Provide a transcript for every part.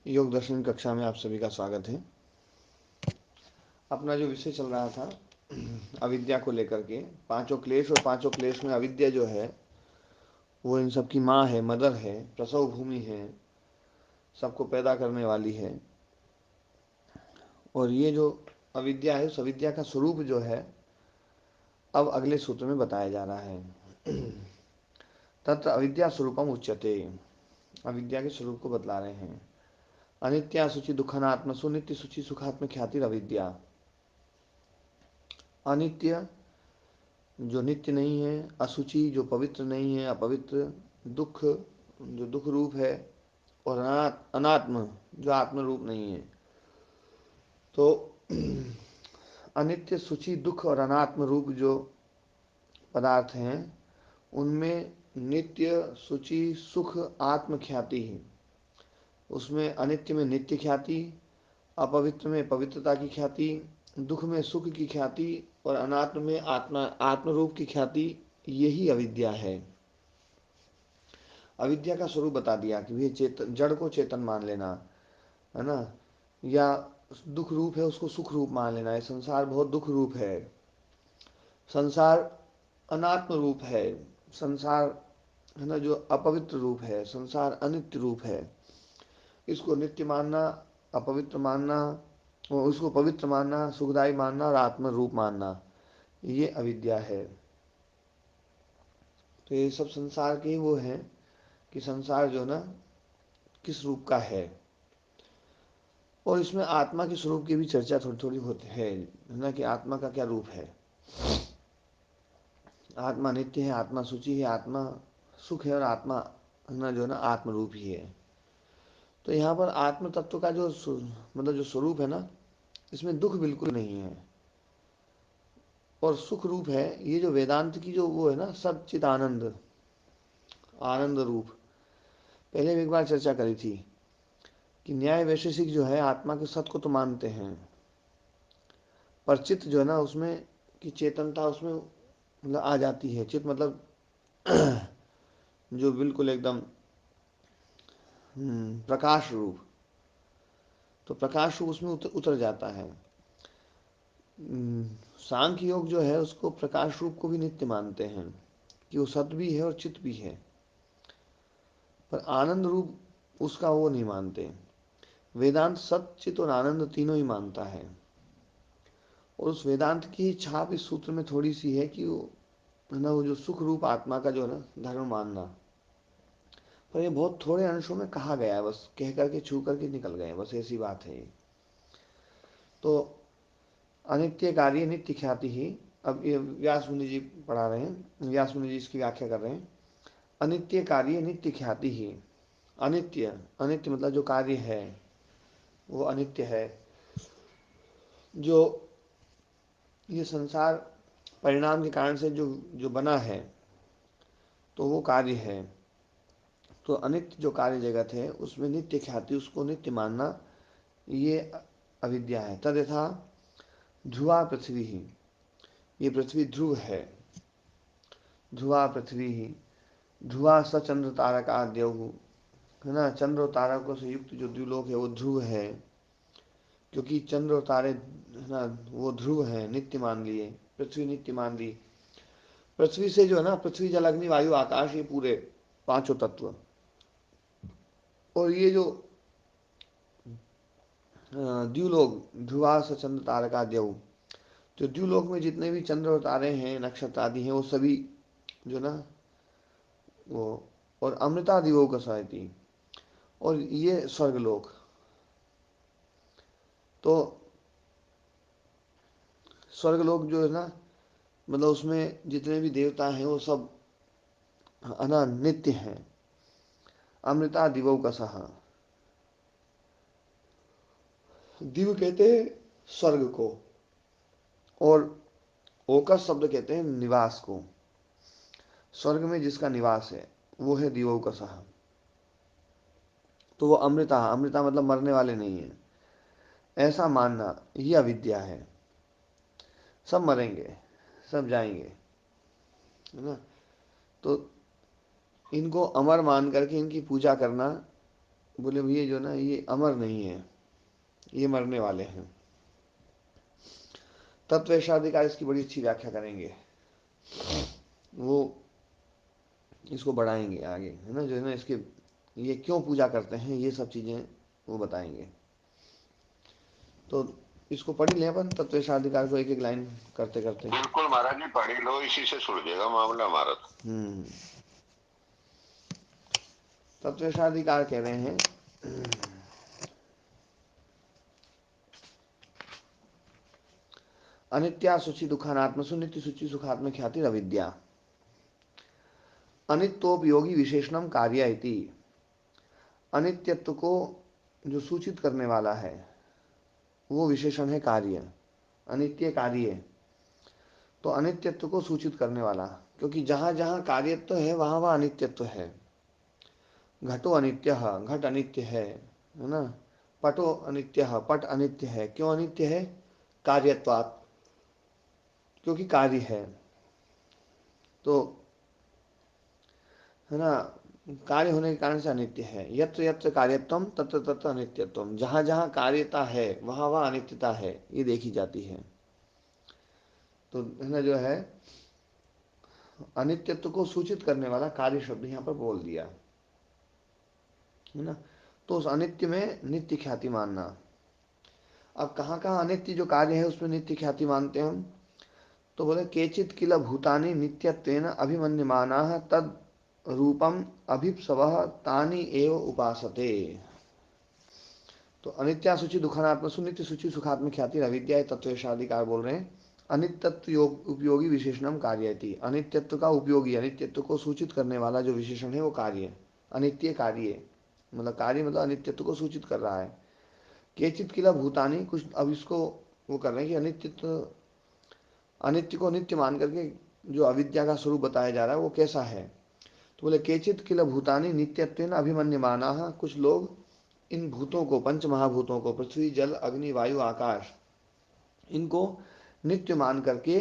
योग दर्शन कक्षा में आप सभी का स्वागत है। अपना जो विषय चल रहा था अविद्या को लेकर के, पांचों क्लेश, और पांचों क्लेश में अविद्या जो है वो इन सब की माँ है, मदर है, प्रसव भूमि है, सबको पैदा करने वाली है। और ये जो अविद्या है, उस अविद्या का स्वरूप जो है अब अगले सूत्र में बताया जा रहा है। तत्र अविद्या स्वरूपम उच्यते, अविद्या के स्वरूप को बतला रहे हैं। अनित्या सूचि दुखनात्म सुनित्य सूचि सुखात्म ख्याति अविद्या। अनित्य जो नित्य नहीं है, असुचि जो पवित्र नहीं है, अपवित्र, दुख जो दुख रूप है, और अनात्म जो आत्म रूप नहीं है। तो अनित्य, सुचि, दुख और अनात्म रूप जो पदार्थ हैं उनमें नित्य, सुचि, सुख, आत्म ख्याति है। उसमें अनित्य में नित्य ख्याति, अपवित्र में पवित्रता की ख्याति, दुख में सुख की ख्याति, और अनात्म में आत्म रूप की ख्याति। यही अविद्या है। अविद्या का स्वरूप बता दिया कि ये चेतन, जड़ को चेतन मान लेना, है ना, या दुख रूप है उसको सुख रूप मान लेना। ये संसार बहुत दुख रूप है, संसार अनात्म रूप है, संसार, है ना, जो अपवित्र रूप है, संसार अनित्य रूप है। इसको नित्य मानना, अपवित्र मानना, और उसको पवित्र मानना, सुखदायी मानना और आत्म रूप मानना, ये अविद्या है। तो ये सब संसार के ही वो है कि संसार जो ना किस रूप का है। और इसमें आत्मा के स्वरूप की भी चर्चा थोड़ी थोड़ी होती है ना, कि आत्मा का क्या रूप है। आत्मा नित्य है, आत्मा सूची है, आत्मा सुख है, और आत्मा ना जो ना आत्म रूप ही है। तो यहाँ पर आत्म तत्व का जो मतलब जो स्वरूप है ना, इसमें दुख बिल्कुल नहीं है और सुख रूप है। ये जो वेदांत की जो वो है ना, सच्चित आनंद, आनंद रूप, पहले भी एक बार चर्चा करी थी कि न्याय वैशेषिक जो है आत्मा के सत्य को तो मानते हैं, पर चित्त जो है ना उसमें की चेतनता उसमें मतलब आ जाती है। चित्त मतलब जो बिल्कुल एकदम प्रकाश रूप, तो प्रकाश रूप उसमें उतर जाता है। सांख्य योग जो है उसको प्रकाश रूप को भी नित्य मानते हैं कि वो सत भी है और चित्त भी है, पर आनंद रूप उसका वो नहीं मानते। वेदांत सत, चित्त और आनंद तीनों ही मानता है। और उस वेदांत की छाप इस सूत्र में थोड़ी सी है कि वो, है ना, वो जो सुख रूप आत्मा का जो है ना धर्म मानना, पर ये बहुत थोड़े अंशों में कहा गया है, बस कह करके छू करके निकल गए, बस ऐसी बात है ये। तो अनित्य कार्य नित्य ख्याति ही, अब ये व्यास मुनि जी पढ़ा रहे हैं, व्यास मुनि जी इसकी व्याख्या कर रहे हैं। अनित्य कार्य नित्य ख्याति ही। अनित्य, अनित्य मतलब जो कार्य है वो अनित्य है। जो ये संसार परिणाम के कारण से जो जो बना है तो वो कार्य है। तो अनित्य जो कार्य जगत है उसमें नित्य ख्याति, उसको नित्य मानना, ये अविद्या है। तद यथा ध्रुवा पृथ्वी ही, ये पृथ्वी ध्रुव है। ध्रुवा पृथ्वी ही, ध्रुवा स चंद्र तारक आद्यौ, है ना, चंद्र और तारकों से युक्त जो द्युलोक है वो ध्रुव है, क्योंकि चंद्र और तारे, है ना, वो ध्रुव है, नित्य मान लिए। पृथ्वी नित्य मान ली। पृथ्वी से जो है ना, पृथ्वी जल अग्नि वायु आकाश, ये पूरे पांचों तत्व। और ये जो द्युलोक, ध्रुवा स चंद्र तारका द्यौ, जो द्युलोक में जितने भी चंद्र और तारे हैं, नक्षत्र आदि हैं, वो सभी जो ना वो, और अमृता दिवो का सायती, और ये स्वर्गलोक। तो स्वर्गलोक जो है ना, मतलब उसमें जितने भी देवता हैं वो सब अना नित्य हैं। अमृता दिवो का सहा, दिव कहते हैं स्वर्ग को, और ओकस शब्द कहते हैं निवास को। स्वर्ग में जिसका निवास है वो है दिवो का सहा। तो वो अमृता, अमृता मतलब मरने वाले नहीं है, ऐसा मानना ये अविद्या है। सब मरेंगे, सब जाएंगे, है ना। तो इनको अमर मान करके इनकी पूजा करना, बोले भैया जो ना ये अमर नहीं है, ये मरने वाले हैं। तत्वशाधिकार इसकी बड़ी अच्छी व्याख्या करेंगे, वो इसको बढ़ाएंगे आगे, है ना, जो है ना इसके ये क्यों पूजा करते हैं, ये सब चीजें वो बताएंगे। तो इसको पढ़ ही लें अपन तत्वशाधिकार को एक एक लाइन करते करते। बिल्कुल महाराज जी, पढ़ ही लो, इसी से सुलझेगा मामला हमारा तो। तत्वशाधिकार कह रहे हैं अनित्या शुचि दुखानात्मसु नित्य शुचि सुखात्म ख्याति अविद्या। अनित्योपयोगी विशेषणम कार्य इति। अनित्यत्व को जो सूचित करने वाला है वो विशेषण है कार्य, अनित्य कार्य। तो अनित्यत्व को सूचित करने वाला, क्योंकि जहां जहां कार्यत्व है वहां वहां अनित्यत्व है। घटो अनित्य, घट अनित्य है ना। पटो अनित्य, पट अनित्य है। क्यों अनित्य है? कार्यत्वात्, क्योंकि कार्य है। तो है ना, कार्य होने के कारण से अनित्य है। यत्र यत्र कार्यत्वम तत्र तत्र अनित्यत्वम, जहां जहां कार्यता है वहां वहां अनित्यता है, ये देखी जाती है। तो है ना, जो है अनित्यत्व को सूचित करने वाला कार्य शब्द यहाँ पर बोल दिया, है ना। तो उस अनित्य में नित्य ख्याति मानना। अब कहाँ कहाँ अनित्य जो कार्य है उसमें नित्य ख्याति मानते हैं हम? तो बोले केचित किल भूतानि नित्यत्वेन अभिमन्यमानाः तद रूपम अभिप्सवः तानि एव उपासते। तो अनित्या सूची दुखानात्म सुनित्य सूची सुखात्म ख्याति अविद्या तत्वशाधिकार बोल रहे हैं। अनित्यत्व योग उपयोगी विशेषणम कार्यति, अनित्यत्व का उपयोगी, अनित्यत्व को सूचित करने वाला जो विशेषण है वो कार्य, अनित्य कार्य, मतलब कार्य मतलब अनित्यत्व को सूचित कर रहा है। केचित किला भूतानी, कुछ अब इसको वो कर रहे हैं कि अनित्यत्व, अनित्य को नित्य मान करके जो अविद्या का स्वरूप बताया जा रहा है वो कैसा है। तो बोले केचित किल भूतानी नित्यत्वेन अभिमन्यमाना, कुछ लोग इन भूतों को, पंच महाभूतों को, पृथ्वी जल अग्नि वायु आकाश, इनको नित्य मान करके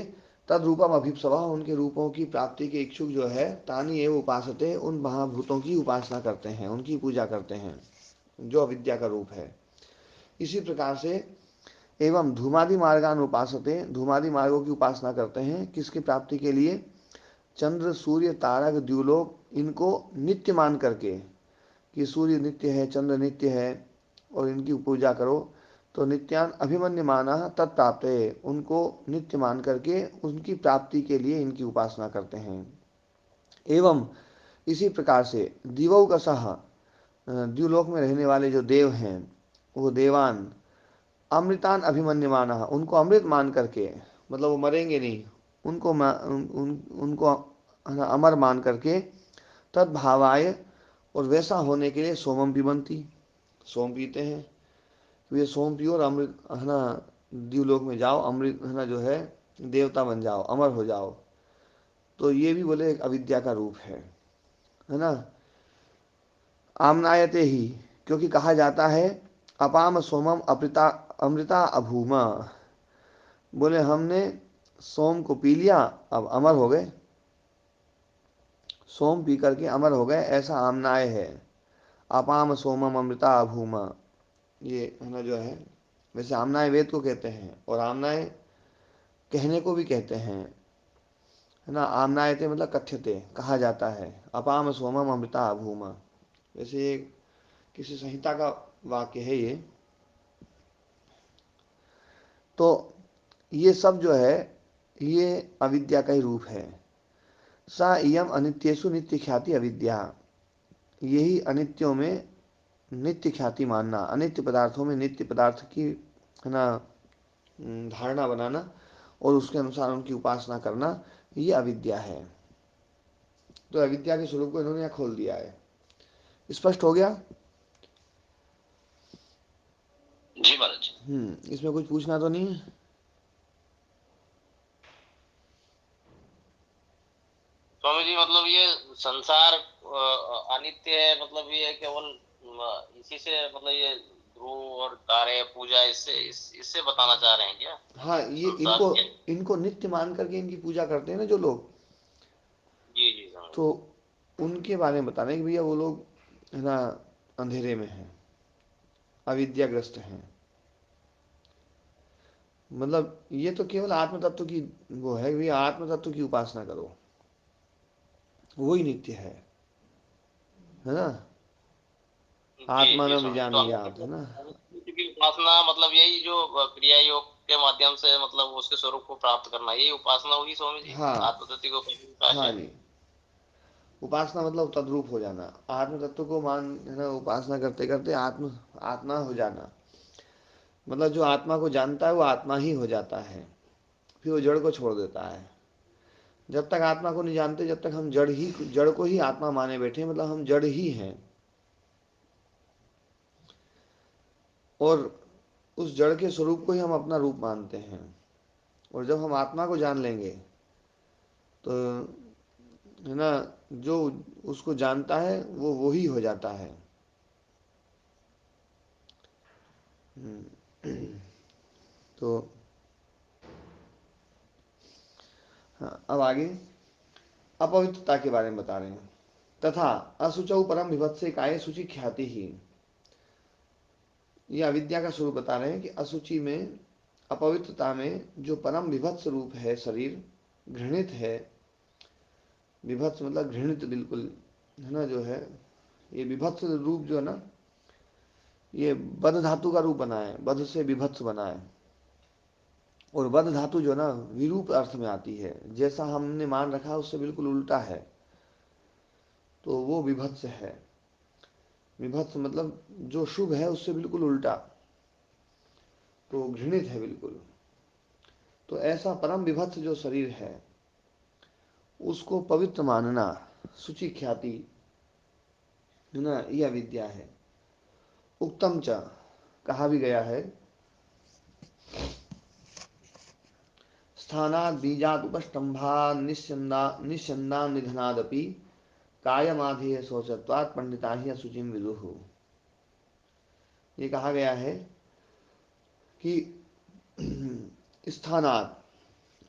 तद रूपम अभिप्सवा, उनके रूपों की प्राप्ति के इच्छुक जो है, तानी एवं उपासते, उन महाभूतों की उपासना करते हैं, उनकी पूजा करते हैं, जो अविद्या का रूप है। इसी प्रकार से एवं धूमादि मार्गान उपासते, धूमादि मार्गों की उपासना करते हैं, किसकी प्राप्ति के लिए? चंद्र सूर्य तारक द्युलोक, इनको नित्य मान करके कि सूर्य नित्य है, चंद्र नित्य है, और इनकी पूजा करो। तो नित्यान अभिमन्य माना तत्प्राप्त, उनको नित्य मान करके उनकी प्राप्ति के लिए इनकी उपासना करते हैं। एवं इसी प्रकार से दिवौ का सह, द्युलोक में रहने वाले जो देव हैं वो देवान अमृतान अभिमन्यमाना, उनको अमृत मान करके, मतलब वो मरेंगे नहीं, उनको उनको अमर मान करके तद भावाय, और वैसा होने के लिए सोमम पिबंती, सोम पीते हैं। तो ये सोम पियो और अमृत, है ना, द्युलोक में जाओ, अमृत, है ना, जो है देवता बन जाओ, अमर हो जाओ। तो ये भी बोले एक अविद्या का रूप है ना। आमनायते ही, क्योंकि कहा जाता है अपाम सोमम अमृता, अमृता अभूमा, बोले हमने सोम को पी लिया, अब अमर हो गए, सोम पी करके अमर हो गए, ऐसा आमनाय है। अपाम सोमम अमृता अभूमा, ये है ना, जो है वैसे आमनाय वेद को कहते हैं, और आमनाय कहने को भी कहते हैं, है ना। आमनायते मतलब कथ्यते, कहा जाता है। अपाम सोमम अमृता अभूमा, वैसे ये किसी संहिता का वाक्य है ये। तो ये सब जो है ये अविद्या का ही रूप है। सा इयम अनित्यसु नित्य ख्याति अविद्या, यही अनित्यों में नित्य ख्याति मानना, अनित्य पदार्थों में नित्य पदार्थ की, है ना, धारणा बनाना और उसके अनुसार उनकी उपासना करना, ये अविद्या है। तो अविद्या के स्वरूप को इन्होंने यहाँ खोल दिया है। स्पष्ट हो गया? जी महाराज। इसमें कुछ पूछना तो नहीं है? स्वामी जी, मतलब ये संसार अनित्य है, मतलब ये केवल इसी से, मतलब ये ध्रुव और तारे पूजा, इससे बताना चाह रहे हैं क्या? हाँ, ये संसार इनको के। इनको नित्य मान करके इनकी पूजा करते हैं ना जो लोग, जी जी समझ। तो उनके बारे में बता रहे हैं कि भैया वो लोग, है ना, अंधेरे में हैं, अविद्याग्रस्त हैं। मतलब ये तो केवल आत्म तत्व की वो है कि आत्म तत्व की उपासना करो, वो ही नित्य है ना। जी जी आत्मानं स्वामी जी। तो विजानीयात, है ना। अनुभूति की उपासना मतलब यही जो क्रिया योग के माध्यम से मतलब उसके स्वरूप को प्राप्त करना, यही उपासना होगी स्वामी जी, हाँ आत्मतत्व को प्रकाश हाँ है। जी। उपासना मतलब तद्रूप हो जाना, आत्म तत्व को मान, है ना, उपासना करते करते आत्मा हो जाना। मतलब जो आत्मा को जानता है वो आत्मा ही हो जाता है, फिर वो जड़ को छोड़ देता है। जब तक आत्मा को नहीं जानते, जब तक हम जड़ को ही आत्मा माने बैठे, मतलब हम जड़ ही हैं। और उस जड़ के स्वरूप को ही हम अपना रूप मानते हैं। और जब हम आत्मा को जान लेंगे तो, है ना, जो उसको जानता है वो ही हो जाता है। तो हाँ, अब आगे अपवित्रता के बारे में बता रहे हैं। तथा असुचौ परम विभत्से काय शुचि ख्याति ही। ये अविद्या का स्वरूप बता रहे हैं कि असुचि में, अपवित्रता में जो परम विभत्स रूप है शरीर, घृणित है। विभत्स मतलब घृणित बिल्कुल, है ना, जो है ये विभत्स रूप जो है ना, ये बद धातु का रूप बना है, बद से विभत्स बना है। और वध धातु जो ना विरूप अर्थ में आती है, जैसा हमने मान रखा है उससे बिल्कुल उल्टा है, तो वो विभत्स है। विभत्स मतलब जो शुभ है उससे बिल्कुल उल्टा, तो घृणित है बिल्कुल। तो ऐसा परम विभत्स जो शरीर है उसको पवित्र मानना, शुचि ख्याति, है ना, यह विद्या है। उक्तम च, कहा भी गया है, स्थानाद बीजात उपस्तंभा निस्यंदा निधनादपि कायमाधेय शौचत्वात् पंडिता ही अशुचिम विदुः। ये कहा गया है कि स्थानात,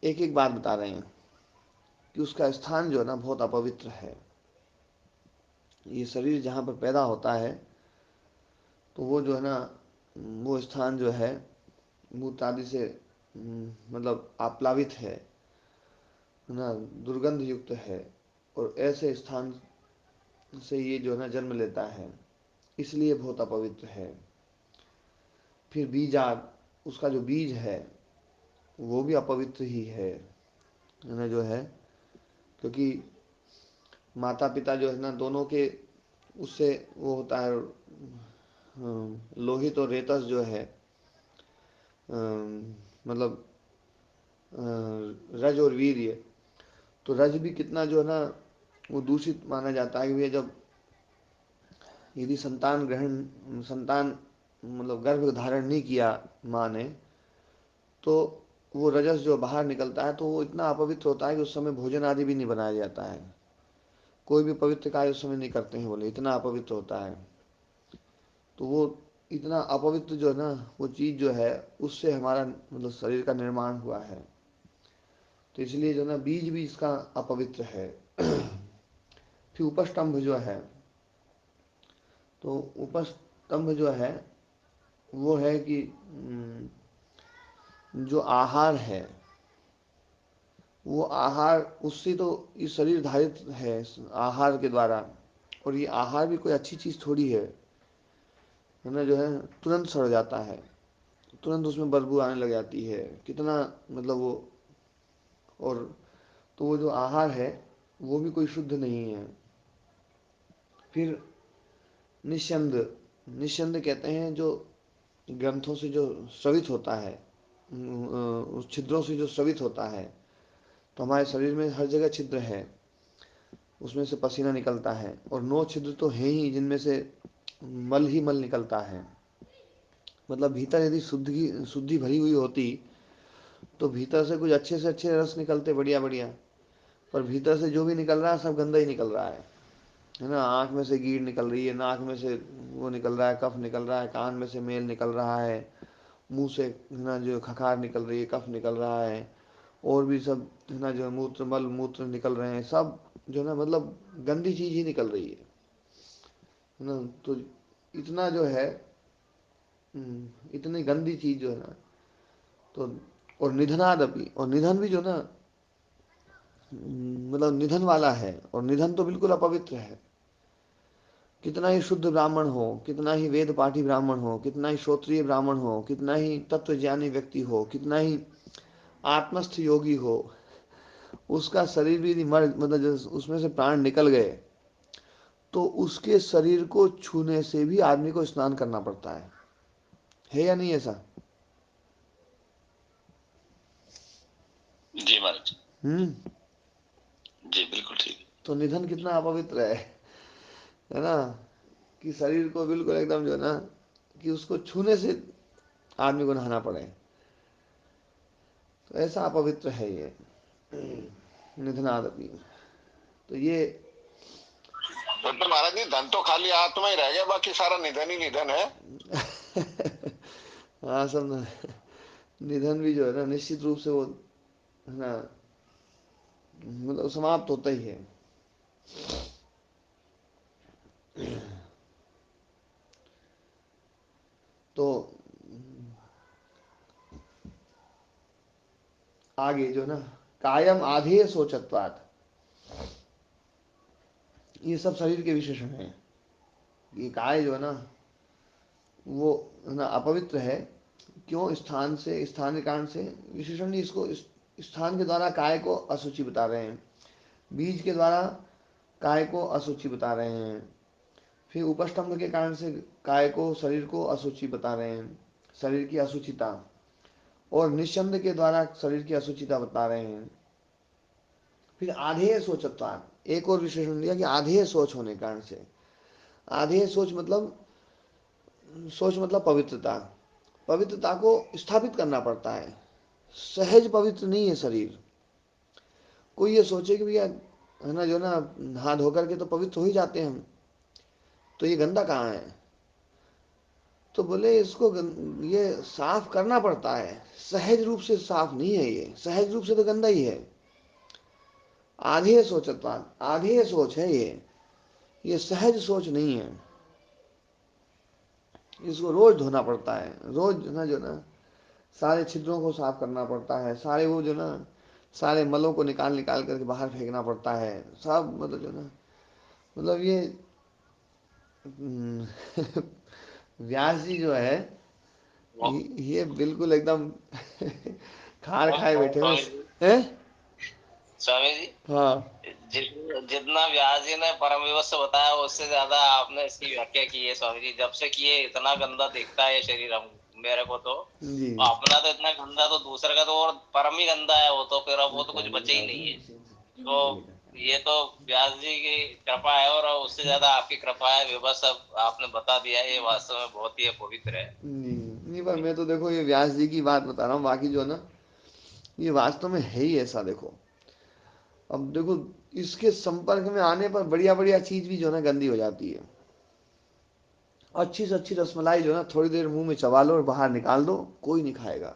एक एक बात बता रहे हैं कि उसका स्थान जो है ना बहुत अपवित्र है। ये शरीर जहाँ पर पैदा होता है तो वो जो है ना, वो स्थान जो है मूत्र आदि से मतलब आप्लावित है ना, दुर्गंध युक्त है। और ऐसे स्थान से ये जो है ना जन्म लेता है, इसलिए बहुत अपवित्र है। फिर बीजाद, उसका जो बीज है वो भी अपवित्र ही है ना, जो है, क्योंकि माता पिता जो है ना दोनों के उससे वो होता है, लोहित और रेतस जो है, मतलब रज और वीर्य। तो रज भी कितना जो है ना वो दूषित माना जाता है कि भैया जब यदि संतान मतलब गर्भ धारण नहीं किया माँ ने, तो वो रजस जो बाहर निकलता है तो वो इतना अपवित्र होता है कि उस समय भोजन आदि भी नहीं बनाया जाता है। कोई भी पवित्र कार्य उस समय नहीं करते हैं, बोले इतना अपवित्र होता है। तो वो इतना अपवित्र जो है ना वो चीज़ जो है, उससे हमारा मतलब शरीर का निर्माण हुआ है। तो इसलिए जो ना बीज भी इसका अपवित्र है। फिर उपस्तंभ जो है, तो उपस्तंभ जो है वो है कि जो आहार है, वो आहार उससे तो ये शरीर धारित है आहार के द्वारा। और ये आहार भी कोई अच्छी चीज़ थोड़ी है ना, जो है तुरंत सड़ जाता है, तुरंत उसमें बदबू आने लग जाती है, कितना मतलब वो। और तो वो जो आहार है वो भी कोई शुद्ध नहीं है। फिर निस्यंद, निस्यंद कहते हैं जो ग्रंथों से जो स्रवित होता है, उस छिद्रों से जो स्रवित होता है। तो हमारे शरीर में हर जगह छिद्र है, उसमें से पसीना निकलता है, और 9 छिद्र तो हैं ही जिनमें से मल ही मल निकलता है। मतलब भीतर यदि शुद्धि भरी हुई होती तो भीतर से कुछ अच्छे से अच्छे रस निकलते, बढ़िया बढ़िया। पर भीतर से जो भी निकल रहा है सब गंदा ही निकल रहा है ना। आँख में से कीड़ निकल रही है, नाक में से वो निकल रहा है, कफ निकल रहा है, कान में से मेल निकल रहा है, मुंह से है ना जो खखार निकल रही है, कफ निकल रहा है, और भी सब है ना जो मूत्र मल मूत्र निकल रहे हैं, सब जो है ना मतलब गंदी चीज ही निकल रही है ना। तो इतना जो है इतनी गंदी चीज जो है ना, तो और निधनादपि, और निधन भी जो ना मतलब निधन वाला है, और निधन तो बिल्कुल अपवित्र है। कितना ही शुद्ध ब्राह्मण हो, कितना ही वेद पाठी ब्राह्मण हो, कितना ही श्रोत्रिय ब्राह्मण हो, कितना ही तत्वज्ञानी व्यक्ति हो, कितना ही आत्मस्थ योगी हो, उसका शरीर भी यदि मर मतलब उसमें से प्राण निकल गए, तो उसके शरीर को छूने से भी आदमी को स्नान करना पड़ता है या नहीं ऐसा? जी महाराज। हम्म। जी बिल्कुल ठीक। तो निधन कितना अपवित्र है ना, कि शरीर को बिल्कुल एकदम जो है ना, कि उसको छूने से आदमी को नहाना पड़े, तो ऐसा अपवित्र है ये निधनादपि। तो ये तो महाराज जी धन तो खाली आत्मा ही रह गया, बाकी सारा निधन ही निधन है। हाँ सब निधन भी जो है ना निश्चित रूप से वो है ना, मतलब समाप्त होता ही है। तो आगे जो ना, कायम आधेय सोचत्वात्, ये सब शरीर के विशेषण हैं। ये काय जो है ना, वो है ना अपवित्र है। क्यों? स्थान से, स्थान के कारण से। विशेषण नहीं, इसको स्थान के द्वारा काय को अशुचि बता रहे हैं, बीज के द्वारा काय को अशुचि बता रहे हैं, फिर उपस्तंभ के कारण से काय को, शरीर को अशुचि बता रहे हैं, शरीर की अशुचिता, और निस्संद के द्वारा शरीर की अशुचिता बता रहे हैं। फिर आधेय सोचत्वात्, एक और विशेषण दिया कि आधेय सोच होने के कारण से। आधेय सोच मतलब, सोच मतलब पवित्रता, पवित्रता को स्थापित करना पड़ता है। सहज पवित्र नहीं है शरीर। कोई ये सोचे कि भैया है ना जो ना, नहा धो करके तो पवित्र हो ही जाते हैं हम, तो ये गंदा कहाँ है? तो बोले इसको ये साफ करना पड़ता है, सहज रूप से साफ नहीं है ये, सहज रूप से तो गंदा ही है। आधेय सोचत्वान, आधेय सोच है ये सहज सोच नहीं है। इसको रोज धोना पड़ता है, रोज ना जो ना सारे छिद्रों को साफ करना पड़ता है, सारे वो जो ना सारे मलों को निकाल निकाल करके बाहर फेंकना पड़ता है सब, मतलब जो ना, मतलब ये व्यास जी जो है, ये बिल्कुल एकदम खार खाए बैठे हुए स्वामी जी, हैं। स्वामी जी, हाँ जितना व्यास जी ने परम विवस्व बताया उससे ज्यादा आपने इसकी व्याख्या की है स्वामी जी। जब से कि ये इतना गंदा दिखता है ये शरीर हम मेरे को तो जी। अपना तो इतना गंदा, तो दूसरे का तो और परम ही गंदा है वो तो, फिर अब वो तो कुछ बचे ही नहीं है। तो ये तो व्यास जी की कृपा है, और उससे ज्यादा आपकी कृपा है। विवश अब आपने बता दिया है, ये वास्तव में बहुत ही पवित्र है। नहीं नहीं, पर मैं तो देखो ये व्यास जी की बात बता रहा हूँ, बाकी जो है ना ये वास्तव में है ही ऐसा। देखो अब देखो, इसके संपर्क में आने पर बढ़िया बढ़िया चीज भी जो है ना गंदी हो जाती है। अच्छी से अच्छी रसमलाई जो है ना थोड़ी देर मुंह में चबा लो और बाहर निकाल दो, कोई नहीं खाएगा।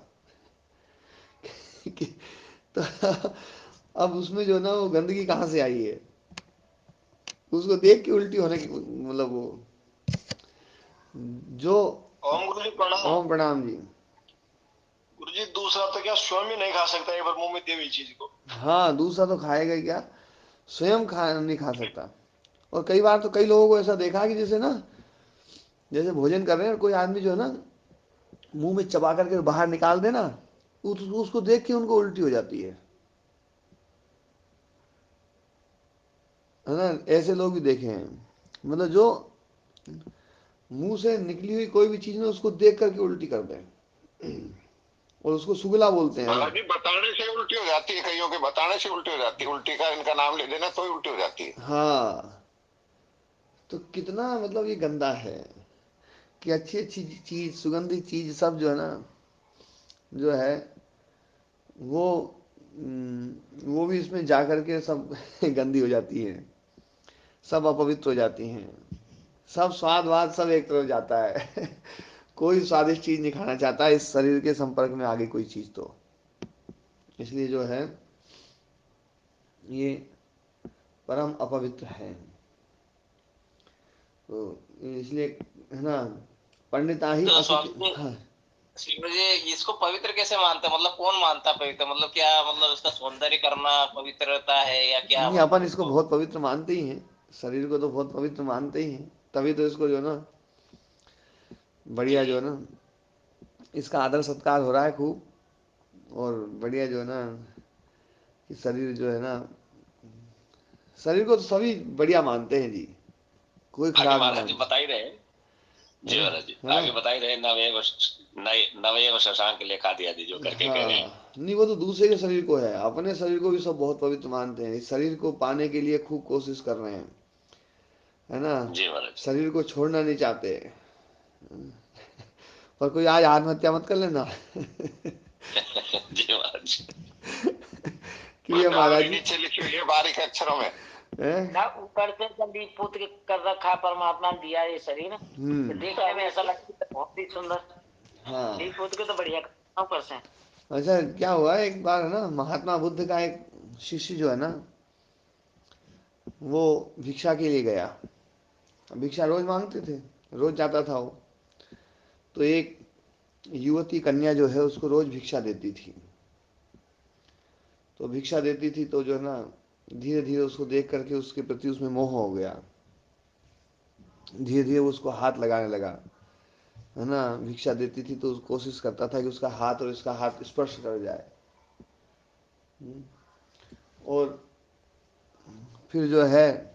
तो अब उसमें जो है ना वो गंदगी कहाँ से आई है? उसको देख के उल्टी होने की मतलब वो जो। ओम गुरु जी प्रणाम। ओम प्रणाम जी। गुरु जी दूसरा तो क्या स्वयं ही नहीं खा सकता एक बार मुंह में दी हुई चीज को? हाँ दूसरा तो खाएगा ही क्या, स्वयं खा नहीं खा सकता। और कई बार तो कई लोगों को ऐसा देखा कि जैसे ना, जैसे भोजन कर रहे हैं और कोई आदमी जो है ना मुंह में चबा करके बाहर निकाल देना, उसको देख के उनको उल्टी हो जाती है ना। ऐसे लोग भी देखे हैं, मतलब जो मुंह से निकली हुई कोई भी चीज ना उसको देख करके उल्टी कर दें, और उसको सुगला बोलते हैं ना। महाराज जी बताने से उल्टी हो जाती है, कईयों के बताने से उल्टी हो जाती है, उल्टी का इनका नाम ले देना तो ही उल्टी हो जाती है। हाँ तो कितना मतलब ये गंदा है कि अच्छी अच्छी चीज, सुगंधित चीज सब जो है ना, जो है वो वो भी इसमें जा करके सब गंदी हो जाती है, सब अपवित्र हो जाती हैं, सब स्वाद वाद सब एक तरफ जाता है। कोई स्वादिष्ट चीज नहीं खाना चाहता इस शरीर के संपर्क में आ गई कोई चीज तो। इसलिए जो है ये परम अपवित्र है। तो इसलिए है ना, पंडिता ही तो असुचि। स्वामी जी, हाँ स्वामी जी इसको पवित्र कैसे मानते हैं? मतलब कौन मानता है पवित्र? मतलब क्या, मतलब इसका सौंदर्य करना पवित्रता है या क्या, नहीं, अपन मतलब इसको इसको? बहुत पवित्र मानते ही हैं, शरीर को तो बहुत पवित्र मानते ही हैं, तभी तो इसको जो है ना जी बढ़िया जो जी। है ना इसका आदर सत्कार हो रहा है खूब, और बढ़िया जो है ना कि शरीर जो है ना, शरीर को तो सभी बढ़िया मानते हैं जी, कोई आगे खराब नहीं महाराज जी मानते। बता ही रहे। है जी ना, महाराज जी है ना। आगे बता ही रहे। नवएव शशांक लेखा दिया जो करके कह रहे हैं। हाँ, नहीं वो तो दूसरे के शरीर को है, अपने शरीर को भी सब बहुत पवित्र मानते हैं, इस शरीर को पाने के लिए खूब कोशिश कर रहे हैं, है ना, जी महाराज शरीर को छोड़ना नहीं चाहते। पर कोई आज आत्महत्या मत कर लेना। जी महाराज। क्यों है महाराज गावड़ी जी? नीचे लिखी हुई है बारीक अक्षरों में। हैं? ना ऊपर से जल्दी पुत्र के कर रखा परमात्मा ने दिया ये शरीर, कि हम्म। देखने में ऐसा लगता है बहुत ही सुंदर। हाँ। ली पुत्र के तो बढ़िया ऊपर से। अच्छा, क्या हुआ एक बार, है ना, महात्मा बुद्ध का एक शिष्य जो है ना, वो भिक्षा के लिए गया, भिक्षा रोज मांगते थे, रोज जाता था वो, तो एक युवती कन्या जो है उसको रोज भिक्षा देती थी, तो भिक्षा देती थी तो जो है ना धीरे धीरे उसको देख करके उसके प्रति उसमें मोह हो गया, धीरे धीरे वो उसको हाथ लगाने लगा, है ना, भिक्षा देती थी तो कोशिश करता था कि उसका हाथ और इसका हाथ स्पर्श कर जाए। और फिर जो है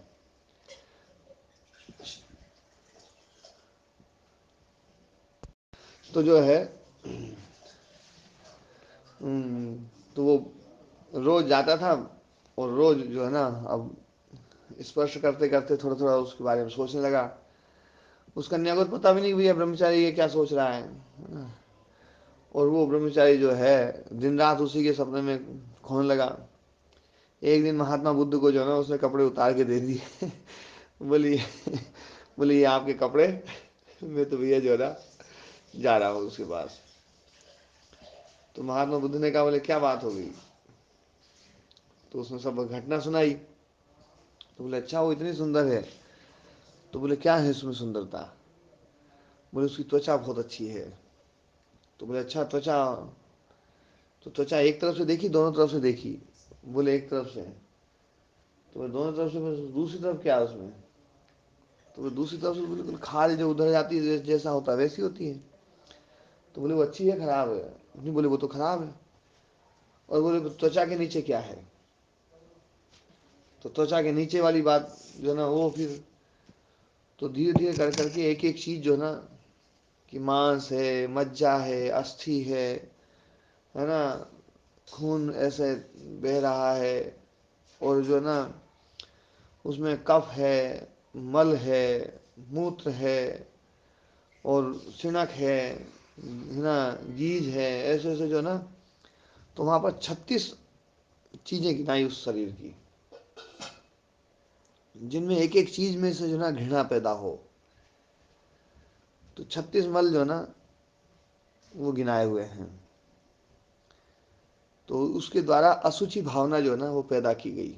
तो जो है तो वो रोज जाता था, और रोज जो है ना अब स्पर्श करते करते थोड़ा थोड़ा उसके बारे में सोचने लगा, उस कन्या को तो पता भी नहीं भैया ब्रह्मचारी ये क्या सोच रहा है ना? और वो ब्रह्मचारी जो है दिन रात उसी के सपने में खोने लगा। एक दिन महात्मा बुद्ध को जो है ना उसने कपड़े उतार के दे दिए। बोली, बोली ये आपके कपड़े, मैं तो भैया जो है ना जा रहा हूँ उसके पास। तो महात्मा बुद्ध ने कहा, बोले क्या बात हो गई? तो उसने सब घटना सुनाई। तो बोले अच्छा वो इतनी सुंदर है? तो बोले क्या है उसमें सुंदरता? बोले उसकी त्वचा बहुत अच्छी है। तो बोले अच्छा त्वचा, तो त्वचा एक तरफ से देखी दोनों तरफ से देखी? बोले एक तरफ से। तो बोले दोनों तरफ से, बोले दूसरी तरफ क्या है उसमें? तो बोले दूसरी तरफ से बिल्कुल खाल जो उधर जाती है जैसा होता है वैसी होती है। तो बोले वो अच्छी है खराब है? नहीं, बोले वो तो खराब है। और बोले त्वचा के नीचे क्या है? तो त्वचा के नीचे वाली बात जो है ना वो फिर, तो धीरे धीरे कर करके एक एक चीज जो है ना कि मांस है, मज्जा है, अस्थि है ना, खून ऐसे बह रहा है, और जो है ना उसमें कफ है, मल है, मूत्र है, और सिनक है ना, गीज है, ऐसे ऐसे जो है ना, तो वहां पर 36 चीजें गिनाई उस शरीर की, जिनमें एक एक चीज में से जो है ना घृणा पैदा हो। तो 36 मल जो है ना वो गिनाए हुए हैं। तो उसके द्वारा असुचि भावना जो है ना वो पैदा की गई।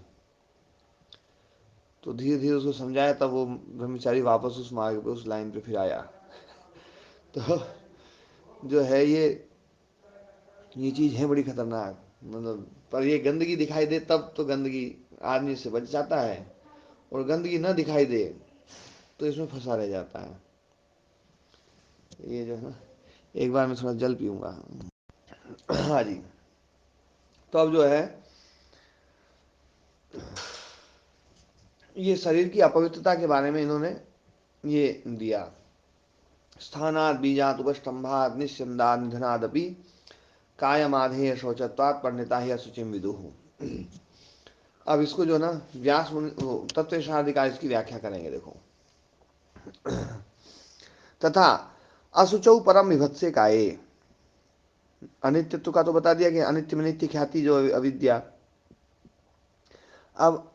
तो धीरे धीरे उसको समझाया, तब वो ब्रह्मचारी वापस उस मार्ग पे, उस लाइन पे फिर आया। तो जो है ये चीज है बड़ी खतरनाक, मतलब, पर ये गंदगी दिखाई दे तब तो गंदगी आदमी से बच जाता है, और गंदगी ना दिखाई दे तो इसमें फंसा रह जाता है। ये जो है ना, एक बार मैं थोड़ा जल पीऊंगा। हाँ जी। तो अब जो है ये शरीर की अपवित्रता के बारे में इन्होंने ये दिया, स्थानाद बीजात उपस्तंभात निस्यंदात निधनादपि कायमाधेय शौचत्वात् पंडिता ही असुचिम विदुः। अब इसको जो ना व्यास तत्व शादिका इसकी व्याख्या करेंगे, देखो। तथा असुचौ परम विभत्से काये, अनित्यत्व का तो बता दिया कि अनित्य में नित्य ख्याति जो अविद्या। अब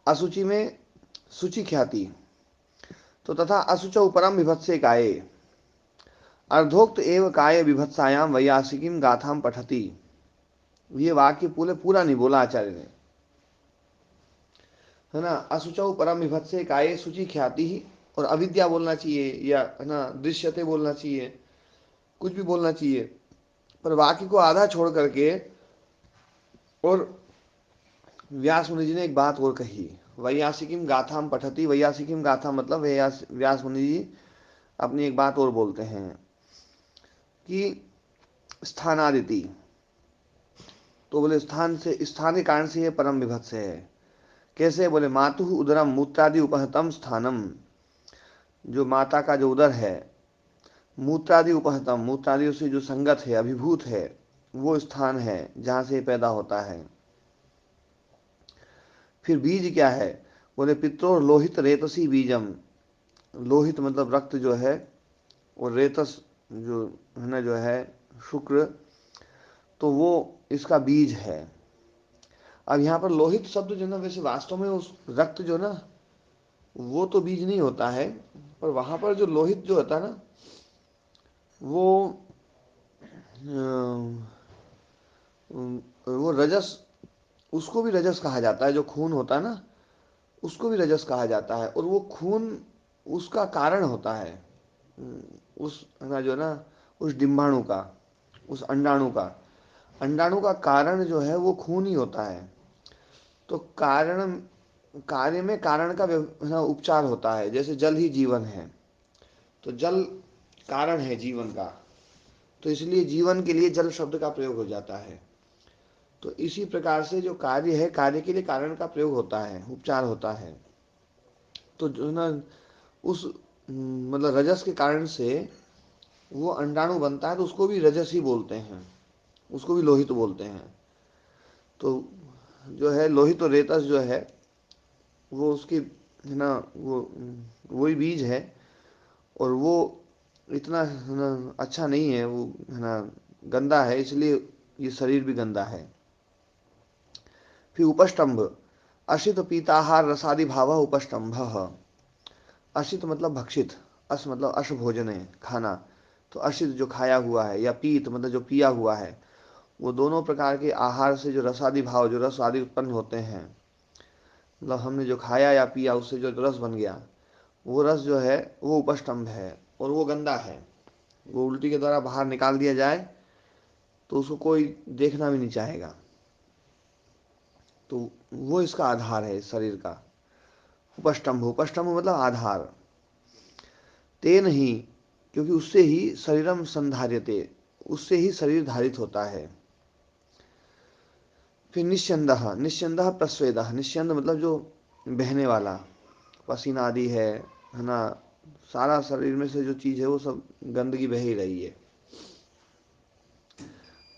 असुचि में सुचि ख्याति, तो तथा असुचौ परम विभत्से काये, अर्धोक्त एव काय विभत्सायाम वैयासिकीम गाथाम पठती। ये वाक्य पूरे पूरा नहीं बोला आचार्य ने, है ना। असुचौ परम विभत्से काये सुचि ख्याति ही और अविद्या बोलना चाहिए, या है ना दृश्यते बोलना चाहिए, कुछ भी बोलना चाहिए, पर वाक्य को आधा छोड़ करके। और व्यास मुनि जी ने एक बात और कही, वैयासिकीम गाथाम पठती। वैयासिकीम गाथा मतलब व्यास मुनि जी अपनी एक बात और बोलते हैं कि स्थानादिति, तो बोले स्थान से, स्थान के कारण से ये परम विभत्स है। कैसे? बोले मातु उदरम मूत्रादि उपहतम स्थानम, जो माता का जो उदर है, मूत्रादि उपहतम, मूत्रादियों से जो संगत है, अभिभूत है, वो स्थान है जहां से पैदा होता है। फिर बीज क्या है? बोले पित्रोर लोहित रेतसी बीजम। लोहित मतलब रक्त जो है, और रेतस जो है ना, जो है शुक्र, तो वो इसका बीज है। अब यहाँ पर लोहित शब्द जो ना, वैसे वास्तव में उस रक्त जो ना, वो तो बीज नहीं होता है, पर वहां पर जो लोहित जो होता है ना, वो वो रजस, उसको भी रजस कहा जाता है। जो खून होता है ना, उसको भी रजस कहा जाता है। और वो खून उसका कारण होता है, उस ना जो ना, उस डिम्बाणु का, उस अंडाणु का, अंडाणु का कारण जो है वो खून ही होता है। तो कारण, कार्य में कारण का ना उपचार होता है। जैसे जल ही जीवन है, तो जल कारण है जीवन का, तो इसलिए जीवन के लिए जल शब्द का प्रयोग हो जाता है। तो इसी प्रकार से जो कार्य है, कार्य के लिए कारण का प्रयोग होता है, उपचार होता है। तो जो ना उस मतलब रजस के कारण से वो अंडाणु बनता है, तो उसको भी रजस ही बोलते हैं, उसको भी लोहित बोलते हैं। तो जो है लोहित और रेतस जो है, वो उसकी है ना, वो वही बीज है। और वो इतना है ना अच्छा नहीं है, वो है ना गंदा है, इसलिए ये शरीर भी गंदा है। फिर उपष्टम्भ, अशित पीताहार रसादि भाव उपष्टम्भ। अशित मतलब भक्षित, अस मतलब अश भोजन है, खाना। तो अशित जो खाया हुआ है, या पीत मतलब जो पिया हुआ है, वो दोनों प्रकार के आहार से जो रसादि भाव, जो रस आदि उत्पन्न होते हैं, मतलब हमने जो खाया या पिया उससे जो रस बन गया, वो रस जो है वो उपष्टम्भ है, और वो गंदा है। वो उल्टी के द्वारा बाहर निकाल दिया जाए तो उसको कोई देखना भी नहीं चाहेगा। तो वो इसका आधार है, इस शरीर का। उपष्टम्भ, उपष्टम्भ मतलब आधार। तेन ही, क्योंकि उससे ही शरीरम संधार्यते, उससे ही शरीर धारित होता है। फिर निस्यंद, निस्यंद प्रस्वेद, निस्यंद मतलब जो बहने वाला, पसीना आदि है ना, सारा शरीर में से जो चीज है वो सब गंदगी बह ही रही है।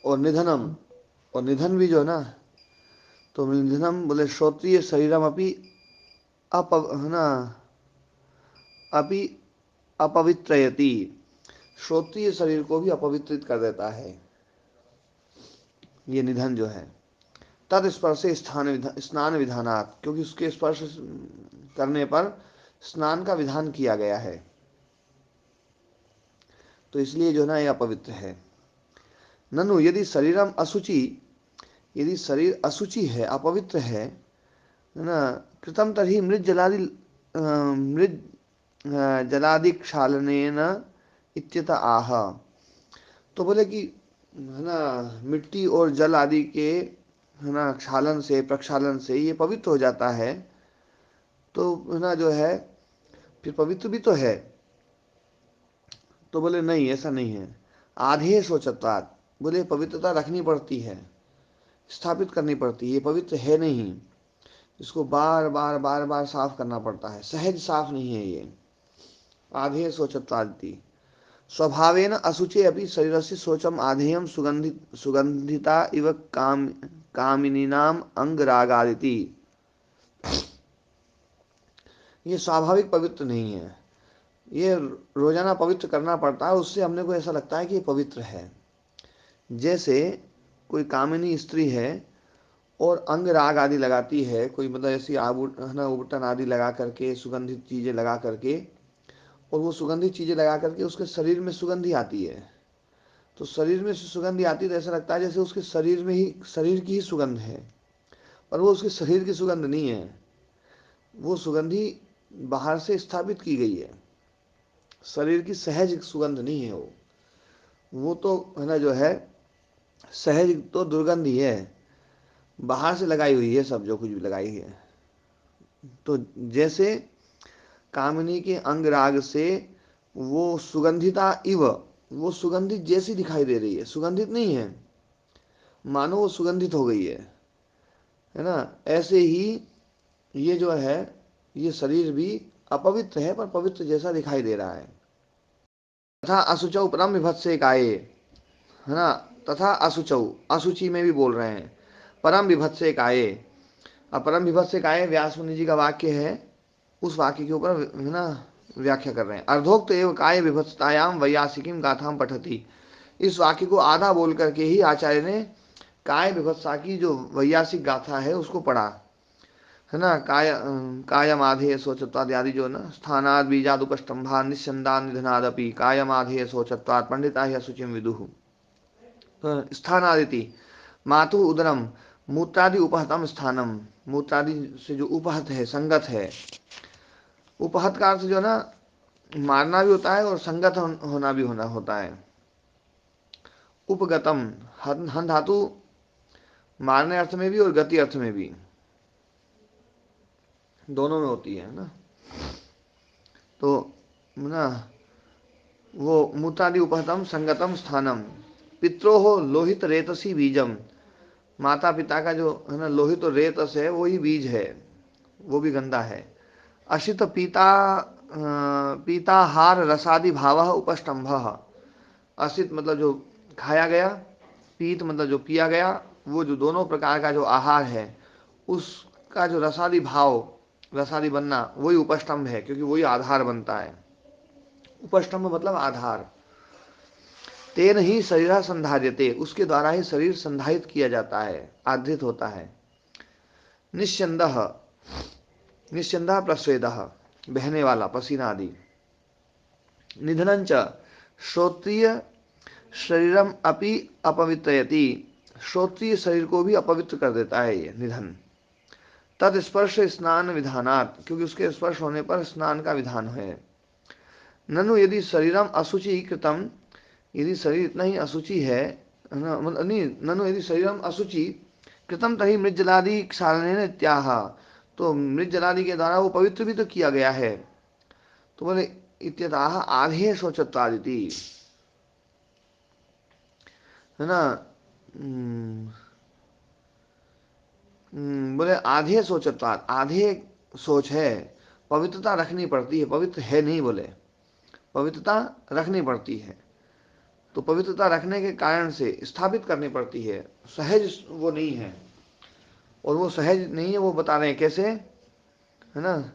और निधनम, और निधन भी जो है ना, तो निधनम बोले श्रोत्रिय शरीरम अपि है ना, अपि अपवित्रयति, श्रोत्रिय शरीर को भी अपवित्रित कर देता है ये निधन जो है। तद स्पर्श स्नान विधानात्, क्योंकि उसके स्पर्श करने पर स्नान का विधान किया गया है, तो इसलिए जो है ना ये अपवित्र है। ननु यदि शरीरम असुचि, यदि शरीर असुचि है, अपवित्र है ना, कृतम तर्हि मृत जलादि मृत जलादि क्षालनेन इत्यत आह। तो बोले कि है ना, मिट्टी और जल आदि के है ना क्षालन से, प्रक्षालन से ये पवित्र हो जाता है, तो है ना जो है फिर पवित्र भी तो है। तो बोले नहीं, ऐसा नहीं है। आधे सोचत्वात्, बोले पवित्रता रखनी पड़ती है, स्थापित करनी पड़ती है, ये पवित्र है नहीं, इसको बार बार बार बार साफ करना पड़ता है, सहज साफ नहीं है ये। आधे शोचत्वादिति स्वभावेन असुचे अपि शरीरस्य शोचम आधेयम सुगंधिता इव कामिनीनाम अंगरागादिति। ये स्वाभाविक पवित्र नहीं है, ये रोजाना पवित्र करना पड़ता है, उससे हमने को ऐसा लगता है कि ये पवित्र है। जैसे कोई कामिनी स्त्री है और अंग राग आदि लगाती है, कोई मतलब ऐसी उबटन आदि लगा करके, सुगंधित चीजें लगा करके, और वो सुगंधित चीजें लगा करके उसके शरीर में सुगंधी आती है, तो शरीर में से सुगंधी आती है तो ऐसा लगता है जैसे उसके शरीर में ही, शरीर की ही सुगंध है, पर वो उसके शरीर की सुगंध नहीं है। वो सुगंधी बाहर से स्थापित की गई है, शरीर की सहज सुगंध नहीं है वो तो है ना जो है सहज तो दुर्गंध ही है, बाहर से लगाई हुई है सब जो कुछ भी लगाई है। तो जैसे कामिनी के अंग राग से वो सुगंधिता इव, वो सुगंधित जैसी दिखाई दे रही है, सुगंधित नहीं है, मानो वो सुगंधित हो गई है ना। ऐसे ही ये जो है ये शरीर भी अपवित्र है पर पवित्र जैसा दिखाई दे रहा है। तथा असुचौ परम विभत्से काये, है ना, तथा असुचौ, असुचि में भी बोल रहे हैं, परम विभत्से काये। अब परम विभत्से काये व्यास मुनि जी का वाक्य है, उस वाक्य के ऊपर है ना व्याख्या कर रहे हैं। अर्धोक्त एवं काय विभत्सतायाम वैयासिकीम गाथाम पठती, इस वाक्य को आधा बोल करके ही आचार्य ने काय विभत्सा की जो वैयासिक गाथा है उसको पढ़ा, है ना। कायमाधेय शोचत्वाद आदि जो ना स्थानाद बीजाद उपस्तंभा निस्संदान निधनादपि कायमाधेय शोचत्वाद पंडिता ही असुचिम विदुः। तो स्थानादिति मातु उदरम मूत्रादि उपहतम स्थानम, मूत्रादि से जो उपहत है संगत है, उपहत का अर्थ जो ना मारना भी होता है और संगत होना भी होता है। उपगतम हन धातु मारने अर्थ में भी और गति अर्थ में भी, दोनों में होती है ना। तो ना वो मूत्रादि उपहतम संगतम स्थानम, पित्रोहो लोहित रेतसी बीजम, माता पिता का जो है ना लोहित और रेतस है वही बीज है, वो भी गंदा है। अशित पीताहार रसादि भाव उपस्तंभ, असित मतलब जो खाया गया, पीत मतलब जो पिया गया, वो जो दोनों प्रकार का जो आहार है उसका जो रसादि भाव, रसादि बनना वही उपस्तंभ है, क्योंकि वही आधार बनता है। उपस्तंभ मतलब आधार। तेन ही शरीर संधार्यते, उसके द्वारा ही शरीर संधारित किया जाता है, आधृत होता है। निश्चंदः, निश्चंदः प्रस्वेदः, बहने वाला पसीना आदि। निधनंच श्रोत्रिय शरीरम अपि अपवित्रयति, श्रोत्रिय शरीर को भी अपवित्र कर देता है ये निधन। तद स्पर्श स्नान विधानात्, क्योंकि उसके स्पर्श होने पर स्नान का विधान है। ननु यदि शरीरम अशुचि कृतम, यदि शरीर इतना ही अशुचि है, ननु यदि शरीरम अशुचि कृतम तही मृज्जलादि क्षालनेन इत्याह, तो मृज्जलादि के द्वारा वो पवित्र भी तो किया गया है। तो बोले इत्यतः आधेय शौचत्वादिति, है ना। बोले आधे शौचत्वाद, आधे सोच है, पवित्रता रखनी पड़ती है, पवित्र है नहीं, बोले पवित्रता रखनी पड़ती है। तो पवित्रता रखने के कारण से स्थापित करनी पड़ती है, सहज वो नहीं है, और वो सहज नहीं है वो बता रहे हैं कैसे, है ना।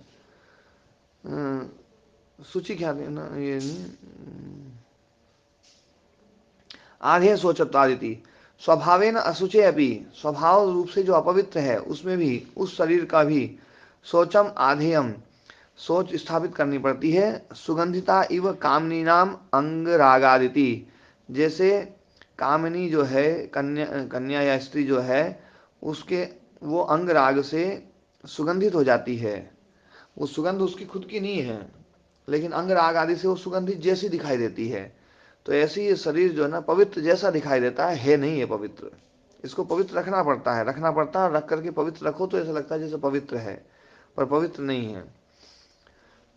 सूची क्या देना ये आधे शौचत्वादिति स्वभावेन असुचे अभी, स्वभाव रूप से जो अपवित्र है उसमें भी, उस शरीर का भी शौचम आधेयम, सोच स्थापित करनी पड़ती है। सुगंधिता इव कामनी नाम अंग रागादिति, जैसे कामनी जो है कन्या या स्त्री जो है उसके वो अंग राग से सुगंधित हो जाती है, वो सुगंध उसकी खुद की नहीं है लेकिन अंग राग आदि से वो सुगंधित जैसी दिखाई देती है। तो ऐसे ये शरीर जो है ना पवित्र जैसा दिखाई देता है नहीं है पवित्र, इसको पवित्र रखना पड़ता है, रख करके पवित्र रखो तो ऐसा लगता है जैसे पवित्र है, पर पवित्र नहीं है।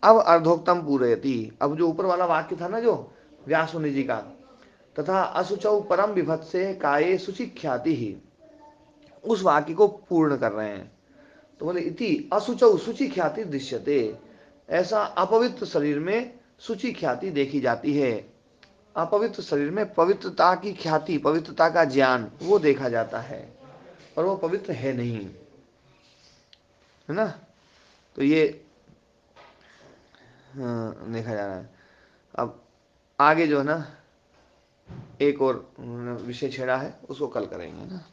अब अर्धोक्तम पूरयति, अब जो ऊपर वाला वाक्य था ना जो व्यास मुनि जी का, तथा असुचौ परम विभत्से काये शुचि ख्याति ही, उस वाक्य को पूर्ण कर रहे हैं। तो बोले इति असुचौ शुचि ख्याति दृश्यते, ऐसा अपवित्र शरीर में शुचि ख्याति देखी जाती है, अपवित्र शरीर में पवित्रता की ख्याति, पवित्रता का ज्ञान वो देखा जाता है, और वो पवित्र है नहीं, है ना। तो ये देखा जा रहा है। अब आगे जो है ना एक और विषय छेड़ा है उसको कल करेंगे ना।